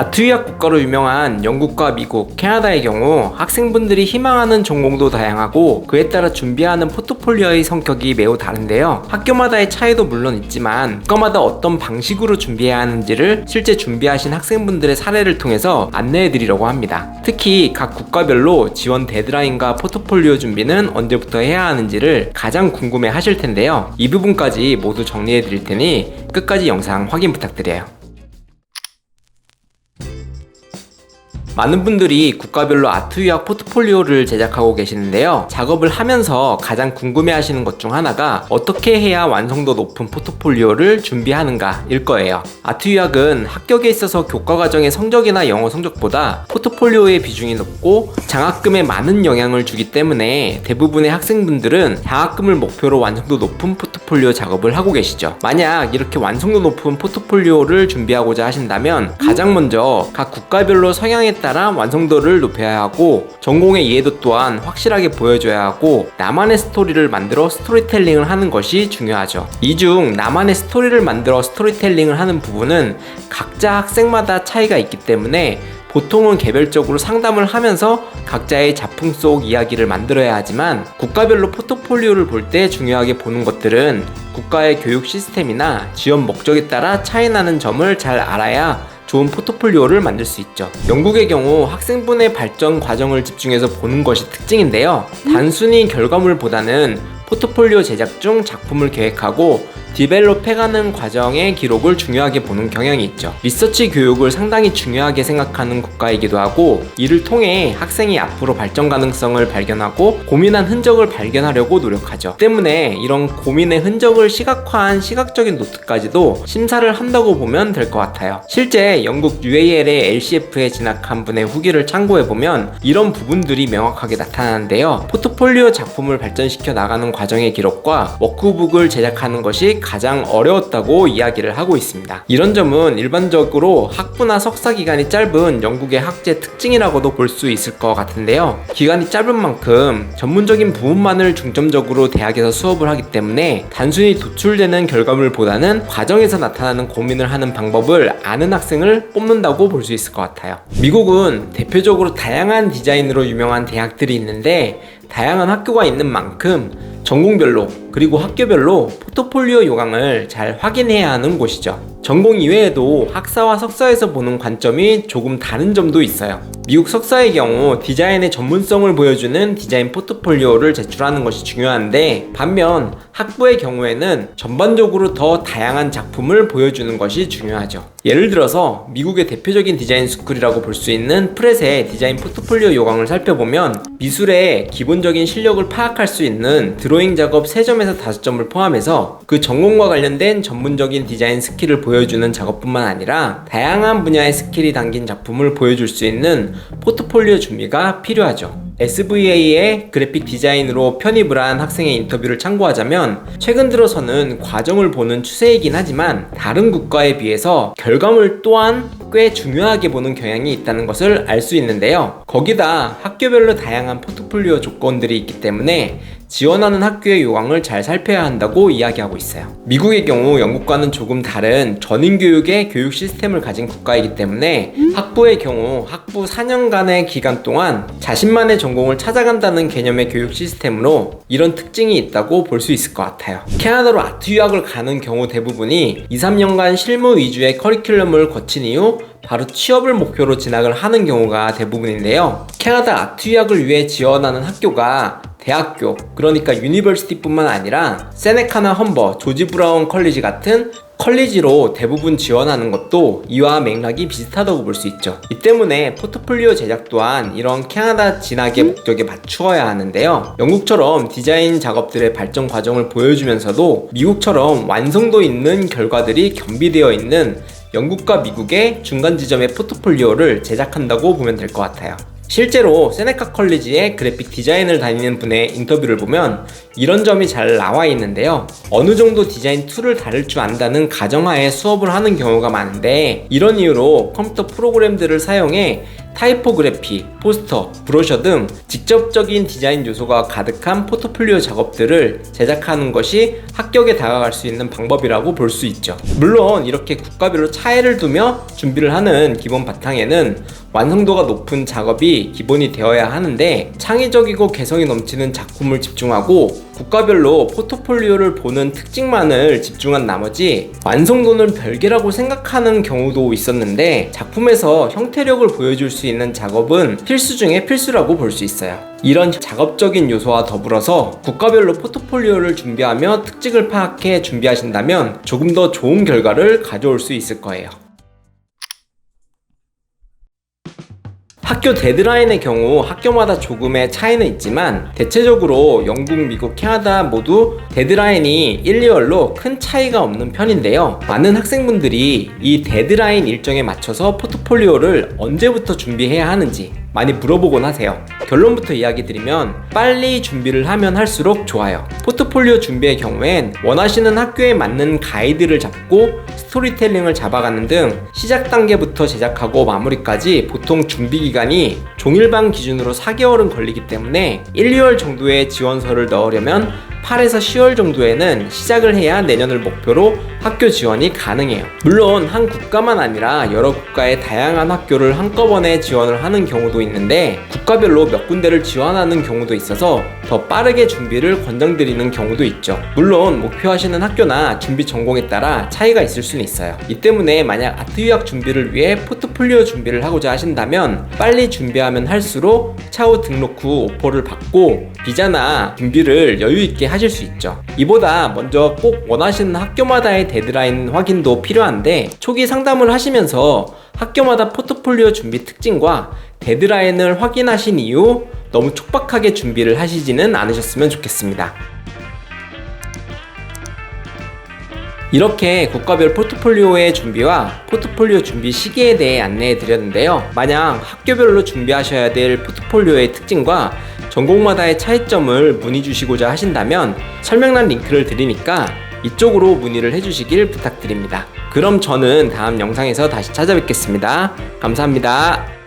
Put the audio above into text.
아트유학 국가로 유명한 영국과 미국, 캐나다의 경우 학생분들이 희망하는 전공도 다양하고 그에 따라 준비하는 포트폴리오의 성격이 매우 다른데요. 학교마다의 차이도 물론 있지만 국가마다 어떤 방식으로 준비해야 하는지를 실제 준비하신 학생분들의 사례를 통해서 안내해드리려고 합니다. 특히 각 국가별로 지원 데드라인과 포트폴리오 준비는 언제부터 해야 하는지를 가장 궁금해 하실 텐데요. 이 부분까지 모두 정리해드릴 테니 끝까지 영상 확인 부탁드려요. 많은 분들이 국가별로 아트유학 포트폴리오를 제작하고 계시는데요. 작업을 하면서 가장 궁금해하시는 것 중 하나가 어떻게 해야 완성도 높은 포트폴리오를 준비하는가 일 거예요. 아트유학은 합격에 있어서 교과과정의 성적이나 영어 성적보다 포트폴리오의 비중이 높고 장학금에 많은 영향을 주기 때문에 대부분의 학생분들은 장학금을 목표로 완성도 높은 포트폴리오 작업을 하고 계시죠. 만약 이렇게 완성도 높은 포트폴리오를 준비하고자 하신다면 가장 먼저 각 국가별로 성향에 따라 완성도를 높여야 하고 전공의 이해도 또한 확실하게 보여줘야 하고 나만의 스토리를 만들어 스토리텔링을 하는 것이 중요하죠. 이 중 나만의 스토리를 만들어 스토리텔링을 하는 부분은 각자 학생마다 차이가 있기 때문에 보통은 개별적으로 상담을 하면서 각자의 작품 속 이야기를 만들어야 하지만 국가별로 포트폴리오를 볼 때 중요하게 보는 것들은 국가의 교육 시스템이나 지원 목적에 따라 차이나는 점을 잘 알아야 좋은 포트폴리오를 만들 수 있죠. 영국의 경우 학생분의 발전 과정을 집중해서 보는 것이 특징인데요. 단순히 결과물보다는 포트폴리오 제작 중 작품을 계획하고 디벨롭해가는 과정의 기록을 중요하게 보는 경향이 있죠. 리서치 교육을 상당히 중요하게 생각하는 국가이기도 하고 이를 통해 학생이 앞으로 발전 가능성을 발견하고 고민한 흔적을 발견하려고 노력하죠. 때문에 이런 고민의 흔적을 시각화한 시각적인 노트까지도 심사를 한다고 보면 될 것 같아요. 실제 영국 UAL의 LCF에 진학한 분의 후기를 참고해보면 이런 부분들이 명확하게 나타나는데요. 포트폴리오 작품을 발전시켜 나가는 과정의 기록과 워크북을 제작하는 것이 가장 어려웠다고 이야기를 하고 있습니다. 이런 점은 일반적으로 학부나 석사 기간이 짧은 영국의 학제 특징이라고도 볼 수 있을 것 같은데요. 기간이 짧은 만큼 전문적인 부분만을 중점적으로 대학에서 수업을 하기 때문에 단순히 도출되는 결과물보다는 과정에서 나타나는 고민을 하는 방법을 아는 학생을 뽑는다고 볼 수 있을 것 같아요. 미국은 대표적으로 다양한 디자인으로 유명한 대학들이 있는데 다양한 학교가 있는 만큼 전공별로 그리고 학교별로 포트폴리오 요강을 잘 확인해야 하는 곳이죠. 전공 이외에도 학사와 석사에서 보는 관점이 조금 다른 점도 있어요. 미국 석사의 경우 디자인의 전문성을 보여주는 디자인 포트폴리오를 제출하는 것이 중요한데 반면 학부의 경우에는 전반적으로 더 다양한 작품을 보여주는 것이 중요하죠. 예를 들어서 미국의 대표적인 디자인 스쿨이라고 볼 수 있는 프렛의 디자인 포트폴리오 요강을 살펴보면 미술의 기본적인 실력을 파악할 수 있는 드로잉 작업 3점에서 5점을 포함해서 그 전공과 관련된 전문적인 디자인 스킬을 보여주는 작업뿐만 아니라 다양한 분야의 스킬이 담긴 작품을 보여줄 수 있는 포트폴리오 준비가 필요하죠. SVA의 그래픽 디자인으로 편입을 한 학생의 인터뷰를 참고하자면 최근 들어서는 과정을 보는 추세이긴 하지만 다른 국가에 비해서 결과물 또한 꽤 중요하게 보는 경향이 있다는 것을 알 수 있는데요. 거기다 학교별로 다양한 포트폴리오 조건들이 있기 때문에 지원하는 학교의 요강을 잘 살펴야 한다고 이야기하고 있어요. 미국의 경우 영국과는 조금 다른 전인교육의 교육 시스템을 가진 국가이기 때문에 학부의 경우 학부 4년간의 기간 동안 자신만의 전공을 찾아간다는 개념의 교육 시스템으로 이런 특징이 있다고 볼 수 있을 것 같아요. 캐나다로 아트 유학을 가는 경우 대부분이 2-3년간 실무 위주의 커리큘럼을 거친 이후 바로 취업을 목표로 진학을 하는 경우가 대부분인데요. 캐나다 아트 유학을 위해 지원하는 학교가 대학교, 그러니까 유니버시티뿐만 아니라 세네카나 험버, 조지 브라운 컬리지 같은 컬리지로 대부분 지원하는 것도 이와 맥락이 비슷하다고 볼 수 있죠. 이 때문에 포트폴리오 제작 또한 이런 캐나다 진학의 목적에 맞추어야 하는데요. 영국처럼 디자인 작업들의 발전 과정을 보여주면서도 미국처럼 완성도 있는 결과들이 겸비되어 있는 영국과 미국의 중간 지점의 포트폴리오를 제작한다고 보면 될 것 같아요. 실제로 세네카 컬리지의 그래픽 디자인을 다니는 분의 인터뷰를 보면 이런 점이 잘 나와 있는데요. 어느 정도 디자인 툴을 다룰 줄 안다는 가정하에 수업을 하는 경우가 많은데 이런 이유로 컴퓨터 프로그램들을 사용해 타이포그래피, 포스터, 브로셔 등 직접적인 디자인 요소가 가득한 포트폴리오 작업들을 제작하는 것이 합격에 다가갈 수 있는 방법이라고 볼 수 있죠. 물론 이렇게 국가별로 차이를 두며 준비를 하는 기본 바탕에는 완성도가 높은 작업이 기본이 되어야 하는데, 창의적이고 개성이 넘치는 작품을 집중하고 국가별로 포트폴리오를 보는 특징만을 집중한 나머지 완성도는 별개라고 생각하는 경우도 있었는데, 작품에서 형태력을 보여줄 수 있는 작업은 필수 중에 필수라고 볼 수 있어요. 이런 작업적인 요소와 더불어서 국가별로 포트폴리오를 준비하며 특징을 파악해 준비하신다면 조금 더 좋은 결과를 가져올 수 있을 거예요. 학교 데드라인의 경우 학교마다 조금의 차이는 있지만 대체적으로 영국, 미국, 캐나다 모두 데드라인이 1, 2월로 큰 차이가 없는 편인데요. 많은 학생분들이 이 데드라인 일정에 맞춰서 포트폴리오를 언제부터 준비해야 하는지 많이 물어보곤 하세요. 결론부터 이야기 드리면 빨리 준비를 하면 할수록 좋아요. 포트폴리오 준비의 경우엔 원하시는 학교에 맞는 가이드를 잡고 스토리텔링을 잡아가는 등 시작 단계부터 제작하고 마무리까지 보통 준비 기간이 종일반 기준으로 4개월은 걸리기 때문에 1, 2월 정도의 지원서를 넣으려면 8에서 10월 정도에는 시작을 해야 내년을 목표로 학교 지원이 가능해요. 물론 한 국가만 아니라 여러 국가의 다양한 학교를 한꺼번에 지원을 하는 경우도 있는데 국가별로 몇 군데를 지원하는 경우도 있어서 더 빠르게 준비를 권장드리는 경우도 있죠. 물론 목표하시는 학교나 준비 전공에 따라 차이가 있을 수는 있어요. 이 때문에 만약 아트 유학 준비를 위해 포트폴리오 준비를 하고자 하신다면 빨리 준비하면 할수록 차후 등록 후 오퍼를 받고 비자나 준비를 여유 있게 하실 수 있죠. 이보다 먼저 꼭 원하시는 학교마다의 데드라인 확인도 필요한데, 초기 상담을 하시면서 학교마다 포트폴리오 준비 특징과 데드라인을 확인하신 이후 너무 촉박하게 준비를 하시지는 않으셨으면 좋겠습니다. 이렇게 국가별 포트폴리오의 준비와 포트폴리오 준비 시기에 대해 안내해 드렸는데요. 만약 학교별로 준비하셔야 될 포트폴리오의 특징과 전공마다의 차이점을 문의 주시고자 하신다면 설명란 링크를 드리니까 이쪽으로 문의를 해주시길 부탁드립니다. 그럼 저는 다음 영상에서 다시 찾아뵙겠습니다. 감사합니다.